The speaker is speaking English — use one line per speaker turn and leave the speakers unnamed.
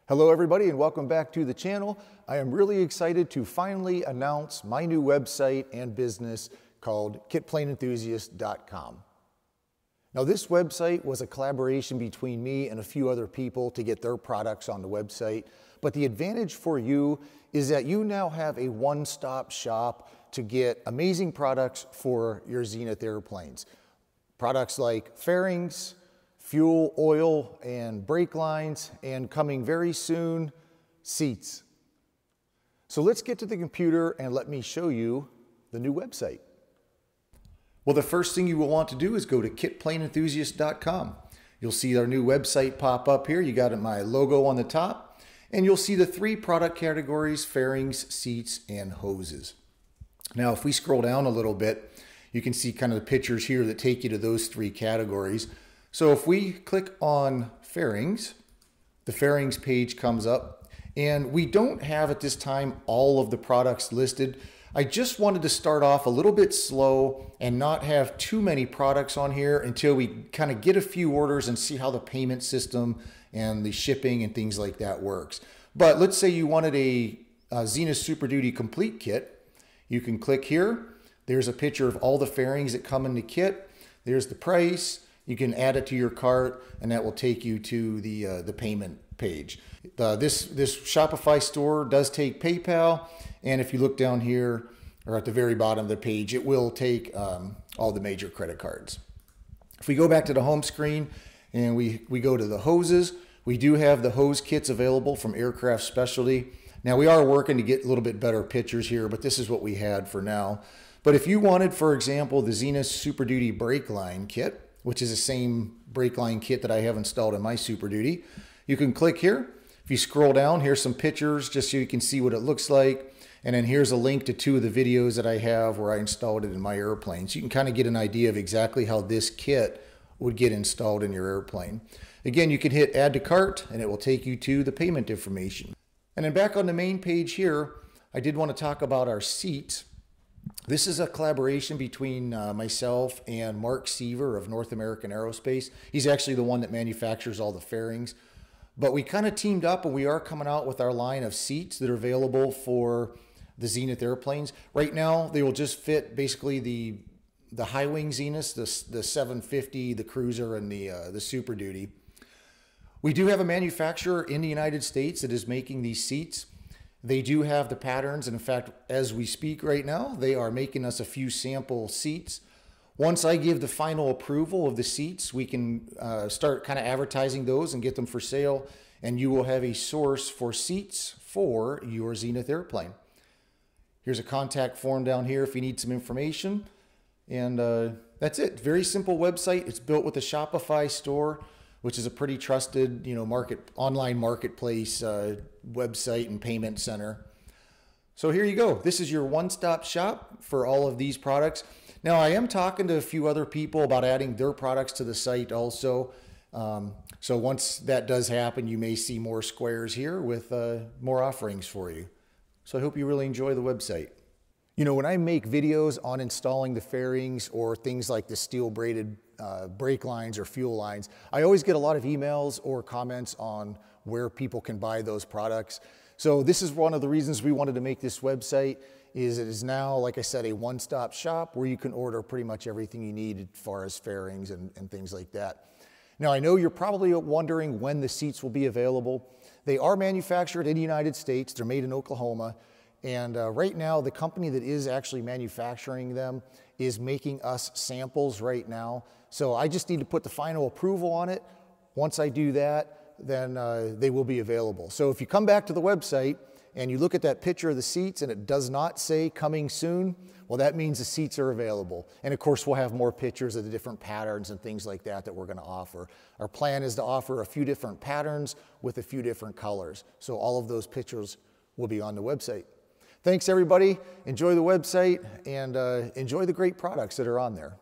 Hello everybody and welcome back to the channel. I am really excited to finally announce my new website and business called kitplaneenthusiast.com. Now this website was a collaboration between me and a few other people to get their products on the website, but the advantage for you is that you now have a one-stop shop to get amazing products for your Zenith airplanes. Products like fairings, fuel, oil, and brake lines, and coming very soon, seats. So let's get to the computer and let me show you the new website. Well, the first thing you will want to do is go to kitplaneenthusiast.com. You'll see our new website pop up here. You got my logo on the top, and you'll see the three product categories: fairings, seats, and hoses. Now, if we scroll down a little bit, you can see kind of the pictures here that take you to those three categories. So if we click on fairings, the fairings page comes up, and we don't have at this time all of the products listed. I just wanted to start off a little bit slow and not have too many products on here until we kind of get a few orders and see how the payment system and the shipping and things like that works. But let's say you wanted a Zenith Super Duty complete kit. You can click here. There's a picture of all the fairings that come in the kit. There's the price. You can add it to your cart, and that will take you to the payment page. This Shopify store does take PayPal, and if you look down here or at the very bottom of the page, it will take all the major credit cards. If we go back to the home screen and we go to the hoses, we do have the hose kits available from Aircraft Specialty. Now we are working to get a little bit better pictures here, but this is what we had for now. But if you wanted, for example, the Zenith Super Duty brake line kit, which is the same brake line kit that I have installed in my Super Duty, you can click here. If you scroll down, here's some pictures just so you can see what it looks like. And then here's a link to two of the videos that I have where I installed it in my airplane. So you can kind of get an idea of exactly how this kit would get installed in your airplane. Again, you can hit add to cart and it will take you to the payment information. And then back on the main page here, I did want to talk about our seats. This is a collaboration between myself and Mark Seaver of North American Aerospace. He's actually the one that manufactures all the fairings. But we kind of teamed up, and we are coming out with our line of seats that are available for the Zenith airplanes. Right now, they will just fit basically the high wing Zeniths, the 750, the Cruiser, and the Super Duty. We do have a manufacturer in the United States that is making these seats. They do have the patterns, and in fact, as we speak right now, they are making us a few sample seats. Once I give the final approval of the seats, we can start kind of advertising those and get them for sale, and you will have a source for seats for your Zenith airplane. Here's a contact form down here if you need some information, and that's it. Very simple website. It's built with a Shopify store, which is a pretty trusted, online marketplace website and payment center. So here you go. This is your one-stop shop for all of these products. Now, I am talking to a few other people about adding their products to the site also. So once that does happen, you may see more squares here with more offerings for you. So I hope you really enjoy the website. You know, when I make videos on installing the fairings or things like the steel braided brake lines or fuel lines, I always get a lot of emails or comments on where people can buy those products. So this is one of the reasons we wanted to make this website. It is now, like I said, a one-stop shop where you can order pretty much everything you need as far as fairings and things like that. Now, I know you're probably wondering when the seats will be available. They are manufactured in the United States. They're made in Oklahoma. And right now, the company that is actually manufacturing them is making us samples right now. So I just need to put the final approval on it. Once I do that, then they will be available. So if you come back to the website and you look at that picture of the seats and it does not say coming soon, well, that means the seats are available. And of course, we'll have more pictures of the different patterns and things like that we're going to offer. Our plan is to offer a few different patterns with a few different colors. So all of those pictures will be on the website. Thanks, everybody. Enjoy the website and enjoy the great products that are on there.